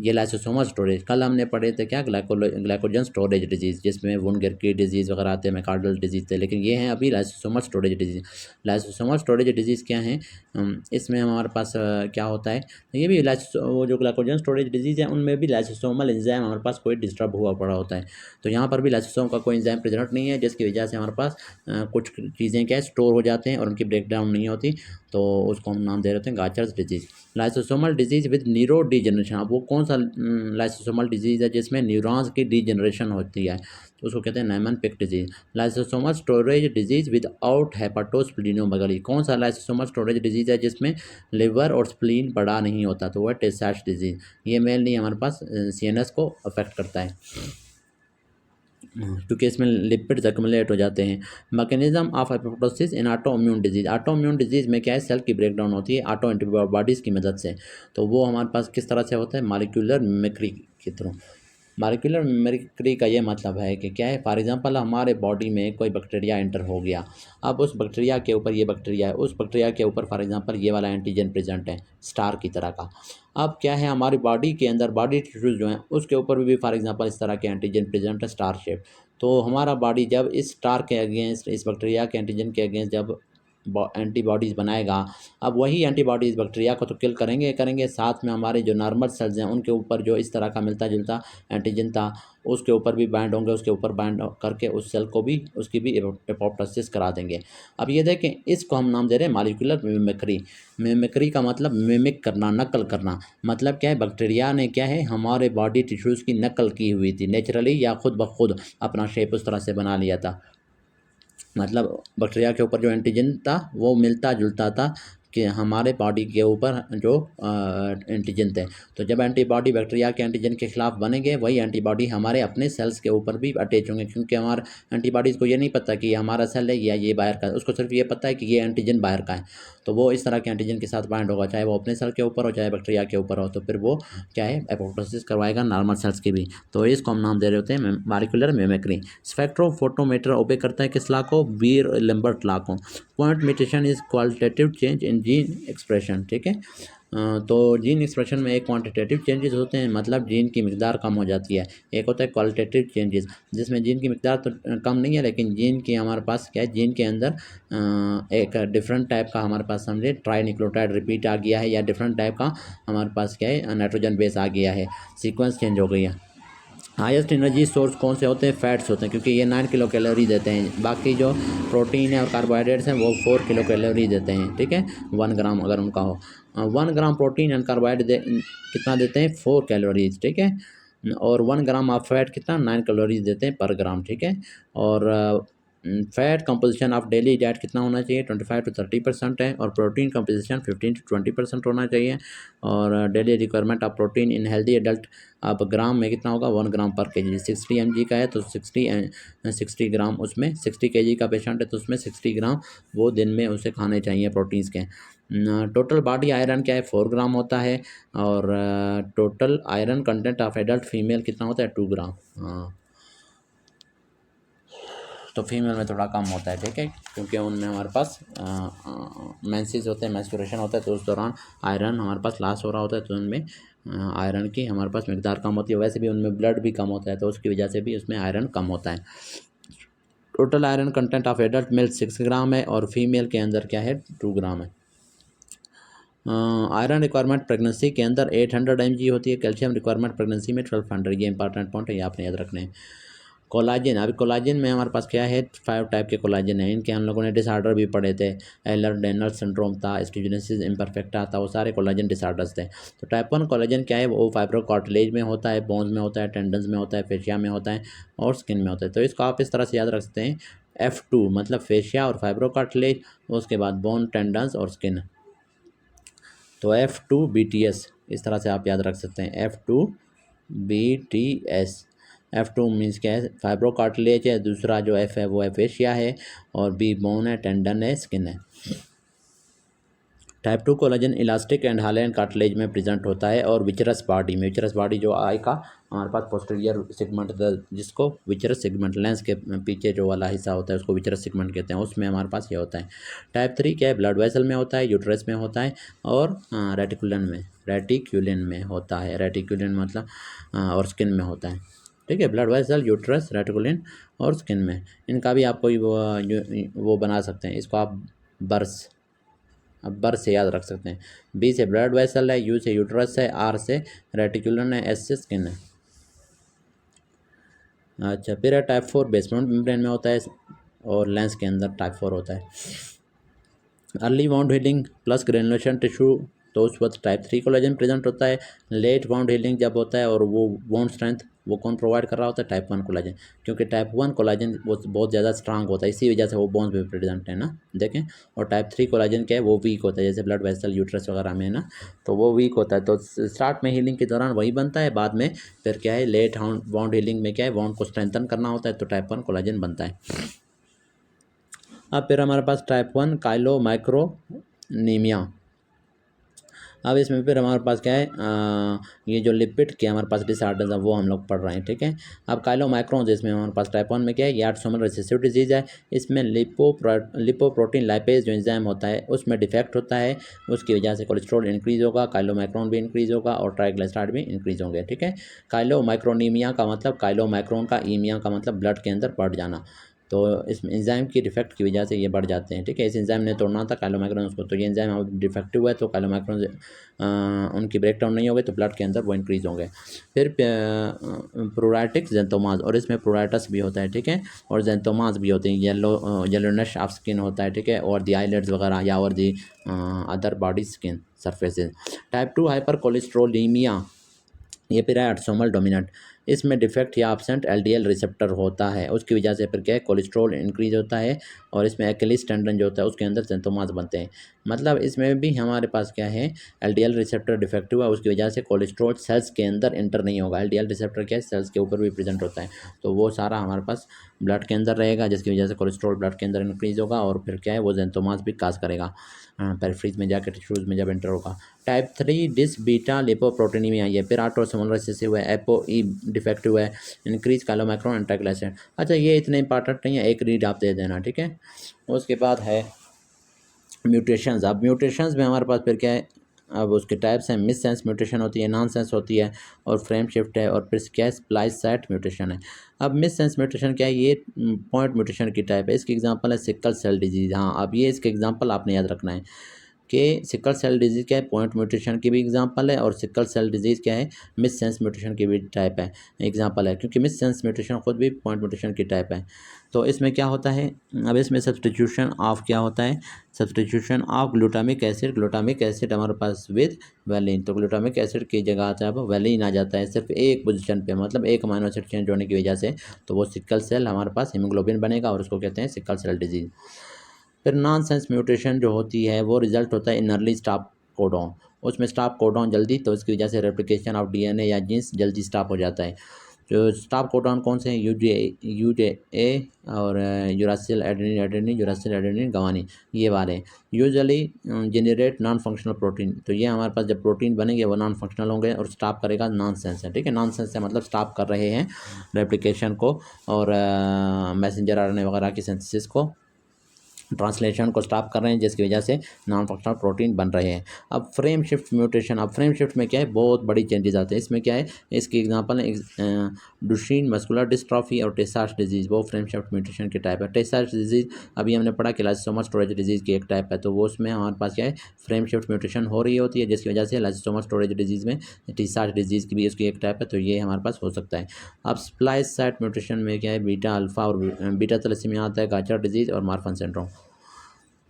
ये लाइसोसोमल स्टोरेज कल हमने पढ़े थे क्या, ग्लाइकोजन स्टोरेज डिजीज़, जिसमें वुनगर की डिजीज़ वगैरह आते हैं, मैकार्डल डिजीज़ थे, लेकिन ये हैं अभी lysosomal storage disease. Lysosomal storage disease क्या है, इसमें हमारे पास क्या होता है, ये भी वो जो ग्लाइकोजन स्टोरेज डिजीज़ है उनमें भी लाइसोसोमल एंजाइम हमारे पास कोई डिस्टर्ब हुआ पड़ा होता है। तो यहाँ पर भी लाइसोसोम का कोई एंजाइम प्रेजेंट नहीं है, जिसकी वजह से हमारे पास कुछ चीज़ें क्या स्टोर हो जाते हैं और उनकी ब्रेक डाउन नहीं होती, तो उसको हम नाम दे रहे हैं Gaucher's disease. Lysosomal disease with neurodegeneration, अब वो कौन सा लाइसोसोमल डिजीज़ है जिसमें न्यूरॉन्स की डीजनरेशन होती है, तो उसको कहते हैं Niemann Pick disease. Lysosomal storage disease without hepatosplenomegaly, कौन सा लाइसोसोमल स्टोरेज डिजीज़ है जिसमें लिवर और स्प्लीन बड़ा नहीं होता, तो वह tay Sachs डिजीज़। ये मेनली हमारे पास सीएनएस को अफेक्ट करता है क्योंकि इसमें लिपिड्स एक्युमुलेट हो जाते हैं। Mechanism of apoptosis in auto immune disease, auto immune disease में क्या है, सेल की ब्रेकडाउन होती है ऑटो एंटीबॉडीज़ की मदद से। तो वो हमारे पास किस तरह से होता है, मॉलिक्यूलर मिमिक्री के थ्रू। मॉलिक्यूलर मिमिक्री का ये मतलब है कि क्या है, फॉर एग्जांपल हमारे बॉडी में कोई बैक्टीरिया एंटर हो गया, अब उस बैक्टीरिया के ऊपर ये बैक्टीरिया है, उस बैक्टीरिया के ऊपर फॉर एग्जांपल ये वाला एंटीजन प्रेजेंट है स्टार की तरह का। अब क्या है, हमारी बॉडी के अंदर बॉडी टिश्यूज़ जो हैं उसके ऊपर भी फॉर एग्जांपल इस तरह के एंटीजन प्रेजेंट है स्टार शेप। तो हमारा बॉडी जब इस स्टार के अगेंस्ट, इस बैक्टीरिया के एंटीजन के अगेंस्ट जब एंटीबॉडीज़ बनाएगा, अब वही एंटीबॉडीज़ बैक्टीरिया को तो किल करेंगे करेंगे, साथ में हमारे जो नॉर्मल सेल्स हैं उनके ऊपर जो इस तरह का मिलता जुलता एंटीजन था उसके ऊपर भी बाइंड होंगे, उसके ऊपर बाइंड करके उस सेल को भी उसकी भी एपोप्टोसिस करा देंगे। अब ये देखें, इसको हम नाम दे रहे हैं मॉलिक्यूलर मिमिक्री। मिमिक्री का मतलब मिमिक करना, नकल करना। मतलब क्या है, बैक्टीरिया ने क्या है हमारे बॉडी टिश्यूज़ की नकल की हुई थी नेचुरली, या खुद ब खुद अपना शेप उस तरह से बना लिया था। मतलब बैक्टीरिया के ऊपर जो एंटीजन था वो मिलता जुलता था कि हमारे बॉडी के ऊपर जो एंटीजन थे। तो जब एंटीबॉडी बैक्टीरिया के एंटीजन के खिलाफ बनेंगे, वही एंटीबॉडी हमारे अपने सेल्स के ऊपर भी अटैच होंगे, क्योंकि हमारे एंटीबॉडीज़ को ये नहीं पता कि ये हमारा सेल है या ये बाहर का है, उसको सिर्फ ये पता है कि ये एंटीजन बाहर का है। तो वो इस तरह के एंटीजन के साथ बाइंड होगा, चाहे वो अपने सेल के ऊपर हो चाहे बैक्टीरिया के ऊपर हो, तो फिर वो क्या है, एपोप्टोसिस करवाएगा नॉर्मल सेल्स की भी। तो इसको हम नाम दे रहे होते हैं मॉलिक्यूलर मिमिक्री। स्पेक्ट्रोफोटोमीटर ओबे करता है किस लॉ को, बीर लैम्बर्ट लॉ को। Point mutation is qualitative change in gene expression, ठीक है। तो जीन एक्सप्रेशन में एक क्वांटिटेटिव चेंजेस होते हैं, मतलब जीन की मिकदार कम हो जाती है। एक होता है क्वालिटेटिव चेंजेस, जिसमें जीन की मिकदार तो कम नहीं है, लेकिन जीन की हमारे पास क्या है, जीन के अंदर एक डिफरेंट टाइप का हमारे पास समझे ट्राई न्यूक्लियोटाइड रिपीट आ गया है, या डिफरेंट टाइप का हमारे पास क्या है नाइट्रोजन बेस आ गया है, सीक्वेंस चेंज हो गई है। हाईएस्ट एनर्जी सोर्स कौन से होते हैं, फैट्स होते हैं, क्योंकि ये 9 किलो कैलोरी देते हैं। बाकी जो प्रोटीन है और कार्बोहाइड्रेट्स हैं वो 4 किलो कैलोरी देते हैं, ठीक है, 1 ग्राम अगर उनका हो। 1 ग्राम प्रोटीन एंड कार्बोहाइड्रेट कितना देते हैं, 4 कैलोरीज, ठीक है। और 1 ग्राम ऑफ फैट कितना, 9 कैलोरीज देते हैं पर ग्राम, ठीक है। और fat composition of daily diet कितना होना चाहिए, 25 to 30% है, और प्रोटीन कंपोजिशन 15 to 20% होना चाहिए। और daily requirement of protein in healthy adult अब ग्राम में कितना होगा, 1 ग्राम पर केजी। 60 mg का है तो 60 ग्राम, उसमें 60 kg का पेशेंट है तो उसमें 60 ग्राम वो दिन में उसे खाने चाहिए प्रोटीन्स के। टोटल बॉडी आयरन क्या है, 4 ग्राम होता है। और total iron content of adult female कितना होता है, 2 ग्राम। हाँ, तो फीमेल में थोड़ा कम होता है, ठीक है, क्योंकि उनमें हमारे पास मेंसेस होते हैं, मेंस्ट्रुएशन होता है, तो उस दौरान आयरन हमारे पास लॉस हो रहा होता है, तो उनमें आयरन की हमारे पास मिकदार कम होती है। वैसे भी उनमें ब्लड भी कम होता है, तो उसकी वजह से भी उसमें आयरन कम होता है। Total iron content of adult mail 6 ग्राम है, और फीमेल के अंदर क्या है, 2 ग्राम है। आयरन रिक्वायरमेंट प्रेगनेंसी के अंदर 800 mg होती है, कैल्शियम रिक्वायरमेंट प्रेगनेंसी में 1200, ये इंपॉर्टेंट पॉइंट है, ये आपने याद रखने हैं। कोलाजन, अभी कोलाजन में हमारे पास क्या है, 5 टाइप के कोलाजन है, इनके हम लोगों ने डिसऑर्डर भी पढ़े थे, एलर डेनर सिंड्रोम था, स्टीजेनेसिस इम्परफेक्टा था, वो सारे कोलाजन डिसऑर्डर्स थे। तो टाइप 1 कोलाजन क्या है, वो फाइब्रोकार्टिलेज में होता है, बोन्स में होता है, टेंडन्स में होता है, फेशिया में होता है, और स्किन में होता है। तो इसको आप इस तरह से याद रख सकते हैं, F2 मतलब फेशिया और फाइब्रोकार्टिलेज, उसके बाद बोन, टेंडन्स और स्किन। तो F2BTS इस तरह से आप याद रख सकते हैं, F2BTS। F2 मीन्स क्या है, फाइब्रो कार्टिलेज है, दूसरा जो F है वो एफेशिया है, और B बोन है, टेंडन है, स्किन है। Type 2 collagen elastic and hyaline cartilage में प्रेजेंट होता है, और विचरस बॉडी में, विचरस बॉडी जो आई का हमारे पास पोस्टीरियर सेगमेंट, जिसको विचरस सेगमेंट, लेंस के पीछे जो वाला हिस्सा होता है उसको विचरस सेगमेंट कहते हैं, उसमें हमारे पास ये होता है। टाइप 3 क्या है, ब्लड वेसल में होता है, यूट्रस में होता है, और रेटिकुलन में होता है। रेटिकुलन मतलब और स्किन में होता है, ठीक है। ब्लड वेसल, यूट्रस, रेटिकुलन और स्किन में, इनका भी आप कोई वो बना सकते हैं, इसको आप बर्स, अब बर से याद रख सकते हैं। बी से ब्लड वेसल है, यू से यूट्रस है, आर से रेटिकुलम है, एस से स्किन है। अच्छा, फिर है टाइप 4 बेसमेंट मेम्ब्रेन में होता है, और लेंस के अंदर टाइप 4 होता है। Early wound healing plus granulation tissue, तो उस वक्त टाइप 3 कोलेजन प्रेजेंट होता है। लेट वाउंड हीलिंग जब होता है और वो वाउंड स्ट्रेंथ वो कौन प्रोवाइड कर रहा होता है, टाइप 1 कोलाजन, क्योंकि टाइप 1 कोलाजन वो बहुत ज़्यादा स्ट्रांग होता है, इसी वजह से वो बोन्स भी प्रेजेंट है ना, देखें। और टाइप 3 कोलाजन क्या है, वो वीक होता है, जैसे ब्लड वेसल, यूट्रस वगैरह में है ना, तो वो वीक होता है। तो स्टार्ट में हीलिंग के दौरान वही बनता है, बाद में फिर क्या है, लेट वाउंड हीलिंग में क्या है, वाउंड को स्ट्रेंथन करना होता है, तो टाइप 1 कोलाजन बनता है। अब फिर हमारे पास टाइप 1 काइलोमाइक्रोनीमिया। अब इसमें फिर हमारे पास क्या है, ये जो लिपिड के हमारे पास डिसऑर्डर्स है वो हम लोग पढ़ रहे हैं, ठीक है। अब काइलोमाइक्रोन, जिसमें हमारे पास टाइप 1 में क्या है, ये ऑटोसोमल रिसेसिव डिजीज़ है। इसमें लिपोप्रोटीन लाइपेज जो एंजाइम होता है उसमें डिफेक्ट होता है, उसकी वजह से कोलेस्ट्रॉल इंक्रीज़ होगा, काइलोमाइक्रोन भी इंक्रीज़ होगा, और ट्राइग्लिसराइड भी इंक्रीज़ होंगे, ठीक है। काइलोमाइक्रोनीमिया का मतलब, काइलोमाइक्रोन का, ईमिया का मतलब ब्लड के अंदर बढ़ जाना, तो इस एंजाइम की डिफेक्ट की वजह से ये बढ़ जाते हैं, ठीक है। इस एंजाइम ने तोड़ना था काइलोमाइक्रोन को, तो ये एंजाइम अब डिफेक्टिव है, तो काइलोमाइक्रोन उनकी ब्रेकडाउन नहीं होगी, तो ब्लड के अंदर वो इंक्रीज़ होंगे। फिर प्रोराइटिक जेंथोमाज, और इसमें प्रोराइटस भी होता है, ठीक है, और जेंथोमाज भी होते हैं, येलोनेश ऑफ स्किन होता है, ठीक है, और दी आईलिड्स वगैरह, या और the other body skin surfaces. Type 2 hyper cholesterolemia, ये फिर है ऑटोसोमल डोमिनेंट, इसमें डिफेक्ट या एब्सेंट एलडीएल रिसेप्टर होता है, उसकी वजह से फिर क्या है, कोलेस्ट्रॉल इंक्रीज होता है, और इसमें एक्लिस टेंडन जो होता है उसके अंदर जेंथोमास बनते हैं। मतलब इसमें भी हमारे पास क्या है, एलडीएल रिसेप्टर डिफेक्टिव है, उसकी वजह से कोलेस्ट्रॉल सेल्स के अंदर इंटर नहीं होगा। एलडीएल रिसेप्टर क्या है, सेल्स के ऊपर भी प्रेजेंट होता है, तो वो सारा हमारे पास ब्लड के अंदर रहेगा, जिसकी वजह से कोलेस्ट्रॉल ब्लड के अंदर इंक्रीज होगा, और फिर क्या है, वो जेंथोमास भी काज करेगा पेरिफेरीज में जाकर, टिश्यूज़ में जब इंटर होगा। टाइप 3 डिस बीटा लिपोप्रोटीनीमिया, ये फिर ऑटोसोमल रिसेसिव है, एपोई डिफेक्टिव है, इंक्रीज काइलोमाइक्रोन एंड ट्राइग्लिसराइड। अच्छा, ये इतने इंपॉर्टेंट नहीं है, एक रीड आप दे देना, ठीक है। उसके बाद है म्यूटेशंस। अब म्यूटेशंस में हमारे पास फिर क्या है, अब उसके टाइप्स हैं, मिस सेंस म्यूटेशन होती है, नॉन सेंस होती है, और फ्रेम शिफ्ट है, और फिर क्या है, स्प्लाइस साइट म्यूटेशन है। अब मिस सेंस म्यूटेशन क्या है, ये पॉइंट म्यूटेशन की टाइप है, इसकी एग्जांपल है सिकल सेल डिजीज़। हाँ, अब ये इसके एग्जांपल आपने याद रखना है कि सिकल सेल डिजीज़ क्या है, पॉइंट म्यूटेशन की भी एग्जांपल है, और सिकल सेल डिजीज़ क्या है, मिस सेंस म्यूटेशन की भी टाइप है, एग्जांपल है, क्योंकि मिस सेंस म्यूटेशन खुद भी पॉइंट म्यूटेशन की टाइप है। तो इसमें क्या होता है, अब इसमें सब्सटीट्यूशन ऑफ क्या होता है, सब्सटीट्यूशन ऑफ ग्लूटामिक एसिड हमारे पास विद वैलिन, तो ग्लूटामिक एसिड की जगह आता है अब वैलिन आ जाता है, सिर्फ एक पोजीशन पे, मतलब एक अमीनो एसिड चेंज होने की वजह से, तो वो सिकल सेल हमारे पास हीमोग्लोबिन बनेगा, और उसको कहते हैं सिकल सेल डिजीज़। फिर नॉन सेंस म्यूटेशन जो होती है वो रिजल्ट होता है इन अर्ली स्टॉप कोडॉन, उसमें स्टॉप कोडॉन जल्दी, तो इसकी वजह से रेप्लिकेशन ऑफ डीएनए या जीन्स जल्दी स्टॉप हो जाता है। जो स्टॉप कोडॉन कौन से हैं, यूजे और यूरासिल एडेनिन गवानी, ये वाले usually generate non functional protein, तो ये हमारे पास जब प्रोटीन बनेंगे वो नॉन फंक्शनल होंगे, और स्टॉप करेगा नॉन सेंस है, ठीक है। नॉन सेंस है मतलब स्टॉप कर रहे हैं रेप्लिकेशन को, और मैसेंजर आरएनए वगैरह की सिंथेसिस को, ट्रांसलेशन को स्टॉप कर रहे हैं, जिसकी वजह से नॉन फंक्शनल प्रोटीन बन रहे हैं। अब फ्रेम शिफ्ट म्यूटेशन, अब फ्रेम शिफ्ट में क्या है, बहुत बड़ी चेंजेस आते हैं, इसमें क्या है, इसकी एग्जांपल है डुशेन मस्कुलर डिस्ट्रॉफी और टेसास डिजीज़, वो फ्रेम शिफ्ट म्यूटेशन की टाइप है। टेसास डिजीज़ अभी हमने पढ़ा कि लाइसोसोमल स्टोरेज डिजीज़ की एक टाइप है, तो वो उसमें हमारे पास क्या है, फ्रेम शिफ्ट म्यूटेशन हो रही होती है, जिसकी वजह से लाइसोसोमल स्टोरेज डिजीज़ में टेसास डिजीज़ की भी उसकी एक टाइप है, तो ये हमारे पास हो सकता है। अब स्प्लाइस साइट म्यूटेशन में क्या है, बीटा अल्फा और बीटा थैलेसीमिया आता है, गाचर डिजीज़ और मार्फन सिंड्रोम।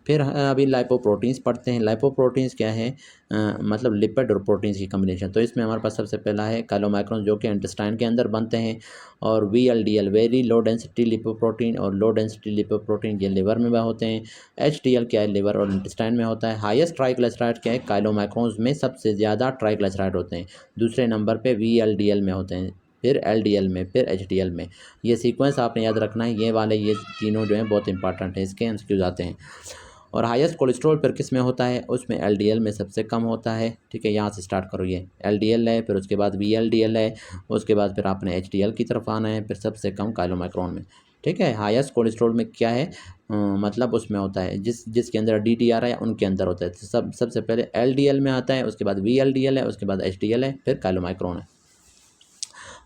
फिर अभी लाइपोप्रोटीन्स पढ़ते हैं। लाइपोप्रोटीन्स क्या है? मतलब लिपिड और प्रोटीन्स की कम्बिनेशन। तो इसमें हमारे पास सबसे पहला है काइलोमाइक्रोन, जो कि इंटेस्टाइन के अंदर बनते हैं, और VLDL very low density lipoprotein, और लो डेंसिटी लिपोप्रोटीन ये लिवर में होते हैं। HDL क्या है? लिवर और इंटेस्टाइन में होता है। हाईएस्ट ट्राइग्लिसराइड क्या है? काइलोमाइक्रोन्स में सबसे ज़्यादा ट्राइग्लिसराइड होते हैं। दूसरे नंबर पे VLDL में होते हैं, फिर LDL में, फिर HDL में। ये सीक्वेंस आपने याद रखना है। ये वाले ये तीनों जो हैं बहुत इंपॉर्टेंट है, इसके MCQs आते हैं। और हाईएस्ट कोलेस्ट्रॉल फिर किस में होता है? उसमें LDL में सबसे कम होता है। ठीक है, यहाँ से स्टार्ट करो। ये LDL है, फिर उसके बाद VLDL है, उसके बाद फिर आपने HDL की तरफ आना है, फिर सबसे कम काइलोमाइक्रोन में। ठीक है, हाईएस्ट कोलेस्ट्रॉल में क्या है? मतलब उसमें होता है जिसके अंदर DDR है उनके अंदर होता है। तो सबसे पहले LDL में आता है, उसके बाद VLDL है, उसके बाद HDL है, फिर काइलोमाइक्रोन है।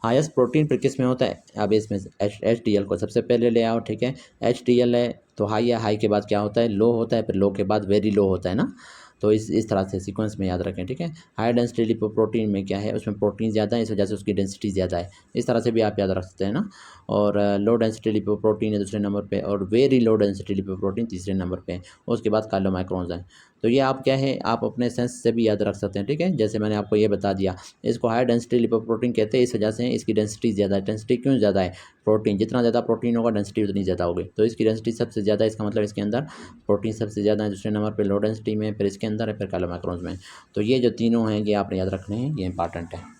हाईएस्ट प्रोटीन फिर किस में होता है? अब इसमें HDL को सबसे पहले ले आओ। ठीक है, HDL है तो हाई है, हाई के बाद क्या होता है? लो होता है, फिर लो के बाद वेरी लो होता है ना। तो इस तरह से सीक्वेंस में याद रखें। ठीक है, हाई डेंसिटी लिपोप्रोटीन में क्या है? उसमें प्रोटीन ज़्यादा है, इस वजह से उसकी डेंसिटी ज़्यादा है। इस तरह से भी आप याद रख सकते हैं ना। और लो डेंसिटी लिपोप्रोटीन है दूसरे नंबर पे, और वेरी लो डेंसिटी लिपोप्रोटीन तीसरे नंबर पे। उसके बाद काइलोमाइक्रोन्स हैं। तो ये आप क्या है, आप अपने सेंस से भी याद रख सकते हैं। ठीक है, जैसे मैंने आपको ये बता दिया, इसको हाई डेंसिटी लिपोप्रोटीन कहते हैं, इस वजह से इसकी डेंसिटी ज़्यादा है। डेंसिटी क्यों ज़्यादा है? प्रोटीन जितना ज़्यादा प्रोटीन होगा डेंसिटी उतनी ज़्यादा होगी। तो इसकी डेंसिटी सबसे ज़्यादा है, इसका मतलब इसके अंदर प्रोटीन सबसे ज़्यादा है। दूसरे नंबर पे लो डेंसिटी में, फिर इसके अंदर है, फिर काइलोमाइक्रोन्स में। तो ये जो तीनों हैं ये आपने याद रखने हैं, ये इंपॉर्टेंट है।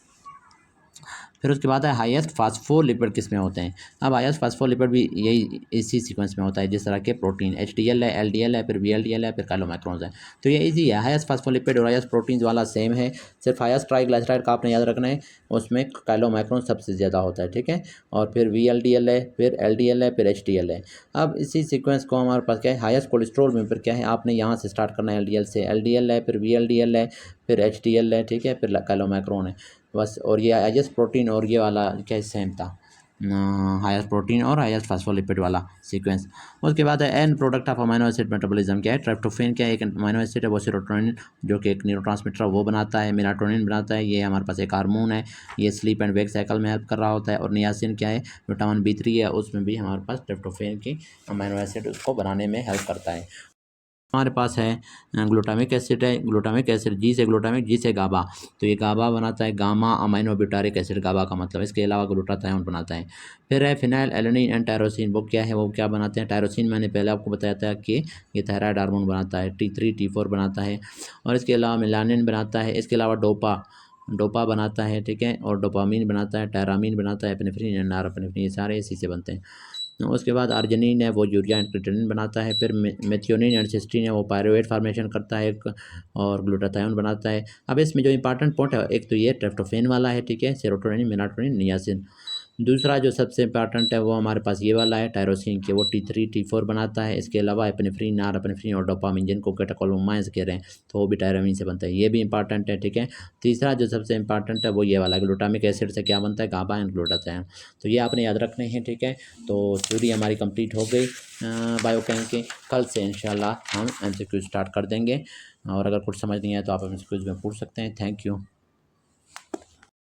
फिर उसके बाद है हाईएस्ट फास्फोलिपिड किस में होते हैं? अब हाईएस्ट फास्फोलिपिड भी यही इसी सीक्वेंस में होता है जिस तरह के प्रोटीन। HDL है, LDL है, फिर VLDL है, फिर काइलोमाइक्रोन्स है। तो ये इजी है। हाईएस्ट फास्फोलिपिड और हाईएस्ट प्रोटीन्स वाला सेम है, सिर्फ हाईएस्ट ट्राइग्लिसराइड का आपने याद रखना है, उसमें काइलोमाइक्रोन सबसे ज़्यादा होता है। ठीक है, और फिर VLDL है, फिर LDL है, फिर HDL है। अब इसी सीक्वेंस को हमारे पास क्या है? हाईएस्ट कोलेस्ट्रॉल में फिर क्या है? आपने यहाँ से स्टार्ट करना है, LDL से। LDL है, फिर VLDL है, फिर HDL है। ठीक है, फिर काइलोमाइक्रोन है बस। और ये हाईएस्ट प्रोटीन और ये वाला क्या सेम था, हाईएस्ट प्रोटीन और हाईएस्ट फास्फोलिपिड वाला सीक्वेंस। उसके बाद है an product of amino acid metabolism क्या है? ट्रिप्टोफैन क्या है? एक अमीनो एसिड है, वो सेरोटोनिन जो कि एक न्यूरोट्रांसमीटर वो बनाता है, मेलाटोनिन बनाता है, ये हमारे पास एक हार्मोन है, ये स्लीप एंड वेक साइकिल में हेल्प कर रहा होता है। और नियासिन क्या है? विटामिन B3 है, उसमें भी हमारे पास ट्रिप्टोफैन की अमीनो एसिड उसको बनाने में हेल्प करता है। हमारे पास है ग्लूटामिक एसिड है, ग्लूटामिक एसिड जी से ग्लूटामिक, जी से गाबा, तो ये गाबा बनाता है गामा अमाइनो ब्यूटारिक एसिड, गाबा का मतलब। इसके अलावा ग्लूटाथायोन बनाता है। फिर है फिनाइल एलेनिन एंड टायरोसिन, वो क्या है? वो क्या बनाते हैं? टायरोसिन मैंने पहले आपको बताया था कि ये थायराइड हार्मोन बनाता है, T3 T4 बनाता है। और इसके अलावा मेलानिन बनाता है, इसके अलावा डोपा डोपा बनाता है। ठीक है, और डोपामीन बनाता है, टायरामीन बनाता है, एपिनेफ्रिन एंड नॉरएपिनेफ्रिन, ये सारे इसी से बनते हैं। उसके बाद अर्जिनिन है, वो यूरिया एंड क्रिएटिनिन बनाता है। फिर मेथियोनिन एंड सिस्टीन है, वो पायरुवेट फॉर्मेशन करता है और ग्लूटाथायोन बनाता है। अब इसमें जो इंपॉर्टेंट पॉइंट है, एक तो ये ट्रिप्टोफैन वाला है। ठीक है, सेरोटोनिन, मेलाटोनिन, नियासिन। दूसरा जो सबसे इंपॉर्टेंट है वो हमारे पास ये वाला है टायरोसिन के, वो T3 T4 बनाता है। इसके अलावा एपिनेफ्रिन, नॉरएपिनेफ्रिन और डोपामिन, जिनको कैटेकोलोमाइंस कह रहे हैं, तो वो भी टायरामीन से बनता है, ये भी इंपॉर्टेंट है। ठीक है, तीसरा जो सबसे इंपॉर्टेंट है वो ये वाला ग्लूटामिक एसिड से क्या बनता है? गाबा एंड ग्लूटाथायोन। तो ये आपने याद रखने हैं। ठीक है, तो थ्योरी हमारी कंप्लीट हो गई बायोकेम की। कल से इंशाल्लाह हम MCQ स्टार्ट कर देंगे, और अगर कुछ समझ नहीं आए तो आप MCQ में पूछ सकते हैं। Thank you.